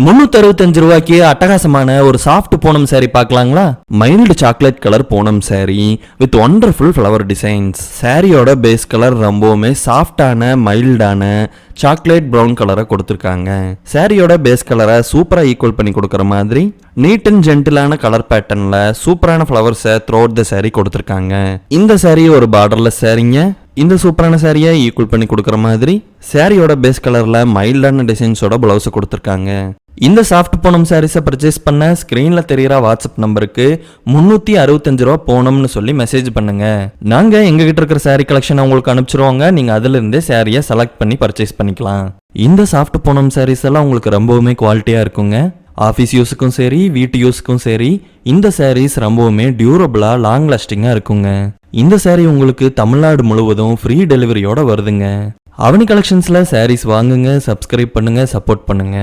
365 ரூபாய்க்கு அட்டகாசமான ஒரு சாஃப்ட் பூனம் saree பார்க்கலாங்களா? Mild chocolate colour Poonam saree with wonderful flower designs. சாரியோட பேஸ் கலர் ரொம்பவுமே சாஃப்டான மைல்டான சாக்லேட் ப்ரௌன் கலரை கொடுத்துருக்காங்க. சாரியோட பேஸ் கலரை சூப்பரா ஈக்குவல் பண்ணி கொடுக்குற மாதிரி நீட் அண்ட் ஜென்டிலான கலர் பேட்டர்ன்ல சூப்பரான ஃப்ளவர்ஸை த்ரூ அவுட் த saree கொடுத்துருக்காங்க. இந்த saree ஒரு பார்டர்லெஸ் சாரீங்க. இந்த சூப்பரான சாரியை ஈக்குவல் பண்ணி கொடுக்குற மாதிரி சாரியோட பேஸ் கலர்ல மைல்டான டிசைன்ஸோட பிளவுஸ் கொடுத்துருக்காங்க. இந்த சாஃப்ட் பூனம் சாரீஸை பர்ச்சேஸ் பண்ண ஸ்கிரீன்ல தெரியுற வாட்ஸ்அப் நம்பருக்கு 365 ரூபா போனோம்னு சொல்லி மெசேஜ் பண்ணுங்க. நாங்க எங்ககிட்ட இருக்கிற சாரீ கலெக்ஷன் உங்களுக்கு அனுப்பிச்சிருவாங்க. நீங்க அதுல இருந்தே சாரியை செலக்ட் பண்ணி பர்ச்சேஸ் பண்ணிக்கலாம். இந்த சாஃப்ட் பூனம் சாரீஸ் எல்லாம் உங்களுக்கு ரொம்பவுமே குவாலிட்டியா இருக்குங்க. ஆஃபீஸ் யூஸுக்கும் சரி வீட்டு யூஸுக்கும் சரி இந்த சாரீஸ் ரொம்பவுமே டியூரபிளா லாங் லாஸ்டிங்கா இருக்குங்க. இந்த சாரீ உங்களுக்கு தமிழ்நாடு முழுவதும் ஃப்ரீ டெலிவரியோட வருதுங்க. அவனி கலெக்ஷன்ஸ்ல சாரீஸ் வாங்குங்க, சப்ஸ்கிரைப் பண்ணுங்க, சப்போர்ட் பண்ணுங்க.